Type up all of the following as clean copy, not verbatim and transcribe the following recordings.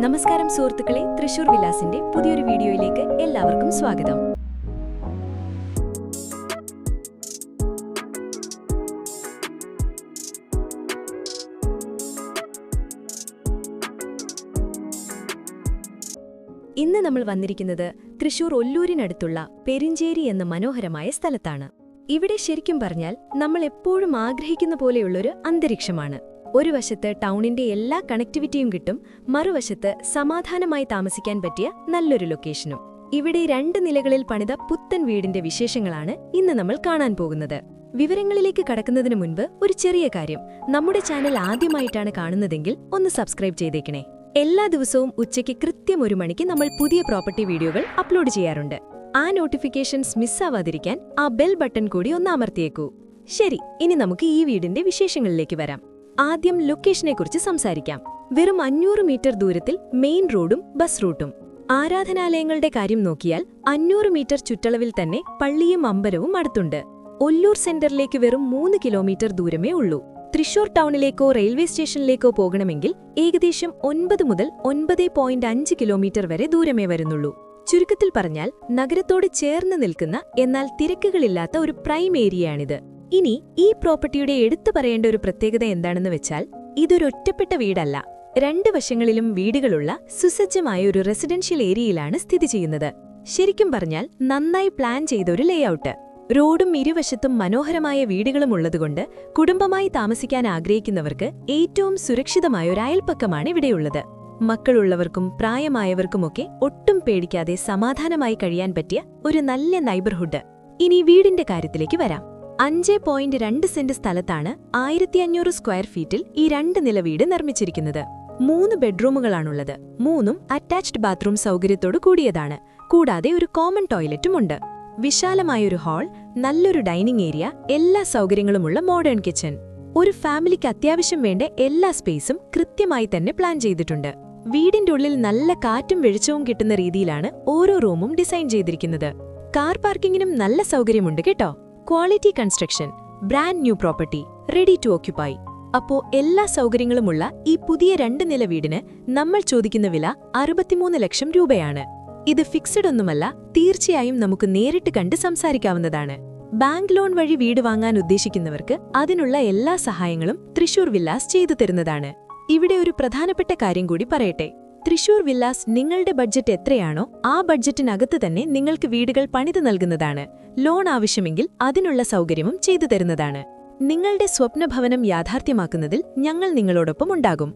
നമസ്കാരം സുഹൃത്തുക്കളെ, തൃശൂർ വിലാസിന്റെ പുതിയൊരു വീഡിയോയിലേക്ക് എല്ലാവർക്കും സ്വാഗതം. ഇന്ന് നമ്മൾ വന്നിരിക്കുന്നത് തൃശൂർ ഒല്ലൂരിനടുത്തുള്ള പെരിഞ്ചേരി എന്ന മനോഹരമായ സ്ഥലത്താണ്. ഇവിടെ ശരിക്കും പറഞ്ഞാൽ നമ്മൾ എപ്പോഴും ആഗ്രഹിക്കുന്ന പോലെയുള്ളൊരു അന്തരീക്ഷമാണ്. ഒരു വശത്ത് ടൗണിന്റെ എല്ലാ കണക്ടിവിറ്റിയും കിട്ടും, മറുവശത്ത് സമാധാനമായി താമസിക്കാൻ പറ്റിയ നല്ലൊരു ലൊക്കേഷനും. ഇവിടെ 2 നിലകളിൽ പണിത പുത്തൻ വീടിന്റെ വിശേഷങ്ങളാണ് ഇന്ന് നമ്മൾ കാണാൻ പോകുന്നത്. വിവരങ്ങളിലേക്ക് കടക്കുന്നതിന് മുൻപ് ഒരു ചെറിയ കാര്യം: നമ്മുടെ ചാനൽ ആദ്യമായിട്ടാണ് കാണുന്നതെങ്കിൽ ഒന്ന് സബ്സ്ക്രൈബ് ചെയ്തേക്കണേ. എല്ലാ ദിവസവും ഉച്ചയ്ക്ക് കൃത്യം 1 മണിക്ക് നമ്മൾ പുതിയ പ്രോപ്പർട്ടി വീഡിയോകൾ അപ്ലോഡ് ചെയ്യാറുണ്ട്. ആ നോട്ടിഫിക്കേഷൻസ് മിസ്സാവാതിരിക്കാൻ ആ ബെൽ ബട്ടൺ കൂടി ഒന്ന് അമർത്തിയേക്കൂ. ശരി, ഇനി നമുക്ക് ഈ വീടിന്റെ വിശേഷങ്ങളിലേക്ക് വരാം. ആദ്യം ലൊക്കേഷനെക്കുറിച്ച് സംസാരിക്കാം. വെറും 500 മീറ്റർ ദൂരത്തിൽ മെയിൻ റോഡും ബസ് റൂട്ടും. ആരാധനാലയങ്ങളുടെ കാര്യം നോക്കിയാൽ 500 മീറ്റർ ചുറ്റളവിൽ തന്നെ പള്ളിയും അമ്പലവും അടുത്തുണ്ട്. ഒല്ലൂർ സെന്ററിലേക്ക് വെറും 3 കിലോമീറ്റർ ദൂരമേ ഉള്ളൂ. തൃശൂർ ടൗണിലേക്കോ റെയിൽവേ സ്റ്റേഷനിലേക്കോ പോകണമെങ്കിൽ ഏകദേശം 9 മുതൽ 9.5 കിലോമീറ്റർ വരെ ദൂരമേ വരുന്നുള്ളൂ. ചുരുക്കത്തിൽ പറഞ്ഞാൽ നഗരത്തോട് ചേർന്ന് നിൽക്കുന്ന എന്നാൽ തിരക്കുകളില്ലാത്ത ഒരു പ്രൈം ഏരിയയാണിത്. ഇനി ഈ പ്രോപ്പർട്ടിയുടെ എടുത്തു പറയേണ്ട ഒരു പ്രത്യേകത എന്താണെന്ന് വെച്ചാൽ, ഇതൊരു ഒറ്റപ്പെട്ട വീടല്ല. 2 വശങ്ങളിലും വീടുകളുള്ള സുസജ്ജമായ ഒരു റെസിഡൻഷ്യൽ ഏരിയയിലാണ് സ്ഥിതി ചെയ്യുന്നത്. ശരിക്കും പറഞ്ഞാൽ നന്നായി പ്ലാൻ ചെയ്ത ഒരു ലേഔട്ട്. റോഡും ഇരുവശത്തും മനോഹരമായ വീടുകളും ഉള്ളതുകൊണ്ട് കുടുംബമായി താമസിക്കാൻ ആഗ്രഹിക്കുന്നവർക്ക് ഏറ്റവും സുരക്ഷിതമായ ഒരു അയൽപ്പക്കമാണ് ഇവിടെയുള്ളത്. മക്കളുള്ളവർക്കും പ്രായമായവർക്കുമൊക്കെ ഒട്ടും പേടിക്കാതെ സമാധാനമായി കഴിയാൻ പറ്റിയ ഒരു നല്ല നൈബർഹുഡ്. ഇനി വീടിന്റെ കാര്യത്തിലേക്ക് വരാം. 5.2 സെന്റ് സ്ഥലത്താണ് 1500 സ്ക്വയർ ഫീറ്റിൽ ഈ 2 നില വീട് നിർമ്മിച്ചിരിക്കുന്നത്. 3 ബെഡ്റൂമുകളാണുള്ളത്. 3ഉം അറ്റാച്ച്ഡ് ബാത്റൂം സൗകര്യത്തോടു കൂടിയതാണ്. കൂടാതെ ഒരു കോമൺ ടോയ്ലറ്റുമുണ്ട്. വിശാലമായൊരു ഹാൾ, നല്ലൊരു ഡൈനിങ് ഏരിയ, എല്ലാ സൗകര്യങ്ങളുമുള്ള മോഡേൺ കിച്ചൺ. ഒരു ഫാമിലിക്ക് അത്യാവശ്യം വേണ്ട എല്ലാ സ്പേസും കൃത്യമായി തന്നെ പ്ലാൻ ചെയ്തിട്ടുണ്ട്. വീടിന്റെ ഉള്ളിൽ നല്ല കാറ്റും വെളിച്ചവും കിട്ടുന്ന രീതിയിലാണ് ഓരോ റൂമും ഡിസൈൻ ചെയ്തിരിക്കുന്നത്. കാർ പാർക്കിങ്ങിനും നല്ല സൗകര്യമുണ്ട് കേട്ടോ. Quality construction, brand new property, ready to occupy. അപ്പോ എല്ലാ സൗകര്യങ്ങളുമുള്ള ഈ പുതിയ 2 നില വീടിന് നമ്മൾ ചോദിക്കുന്ന വില 63 ലക്ഷം രൂപയാണ്. ഇത് ഫിക്സഡ് ഒന്നുമല്ല, തീർച്ചയായും നമുക്ക് നേരിട്ട് കണ്ട് സംസാരിക്കാവുന്നതാണ്. ബാങ്ക് ലോൺ വഴി വീട് വാങ്ങാൻ ഉദ്ദേശിക്കുന്നവർക്ക് അതിനുള്ള എല്ലാ സഹായങ്ങളും തൃശൂർ വില്ലാസ് ചെയ്തു തരുന്നതാണ്. ഇവിടെ ഒരു പ്രധാനപ്പെട്ട കാര്യം കൂടി പറയട്ടെ. തൃശൂർ വില്ലാസ് നിങ്ങളുടെ ബഡ്ജറ്റ് എത്രയാണോ ആ ബഡ്ജറ്റിനകത്ത് തന്നെ നിങ്ങൾക്ക് വീടുകൾ പണിത് നൽകുന്നതാണ്. ലോൺ ആവശ്യമെങ്കിൽ അതിനുള്ള സൗകര്യവും ചെയ്തു തരുന്നതാണ്. നിങ്ങളുടെ സ്വപ്നഭവനം യാഥാർത്ഥ്യമാക്കുന്നതിൽ ഞങ്ങൾ നിങ്ങളോടൊപ്പം ഉണ്ടാകും.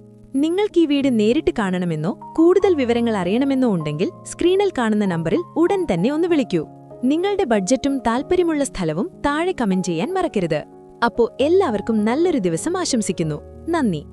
നിങ്ങൾക്ക് ഈ വീട് നേരിട്ട് കാണണമെന്നോ കൂടുതൽ വിവരങ്ങൾ അറിയണമെന്നോ ഉണ്ടെങ്കിൽ സ്ക്രീനിൽ കാണുന്ന നമ്പറിൽ ഉടൻ തന്നെ ഒന്ന് വിളിക്കൂ. നിങ്ങളുടെ ബഡ്ജറ്റും താൽപ്പര്യമുള്ള സ്ഥലവും താഴെ കമന്റ് ചെയ്യാൻ മറക്കരുത്. അപ്പോ എല്ലാവർക്കും നല്ലൊരു ദിവസം ആശംസിക്കുന്നു. നന്ദി.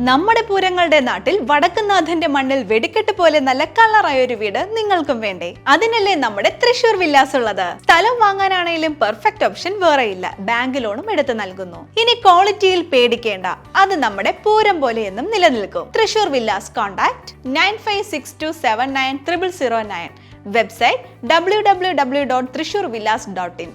നമ്മുടെ പൂരങ്ങളുടെ നാട്ടിൽ വടക്കുന്നാഥന്റെ മണ്ണിൽ വെടിക്കെട്ട് പോലെ നല്ല കളറായ ഒരു വീട് നിങ്ങൾക്കും വേണ്ടേ? അതിനല്ലേ നമ്മുടെ തൃശൂർ വില്ലാസ് ഉള്ളത്. സ്ഥലം വാങ്ങാനാണെങ്കിലും പെർഫെക്റ്റ് ഓപ്ഷൻ വേറെയില്ല. ബാങ്ക് ലോണും എടുത്ത് നൽകുന്നു. ഇനി ക്വാളിറ്റിയിൽ പേടിക്കേണ്ട, അത് നമ്മുടെ പൂരം പോലെ എന്നും നിലനിൽക്കും. Thrissur villas. Contact 9562790009. Website www.trishurvillas.in.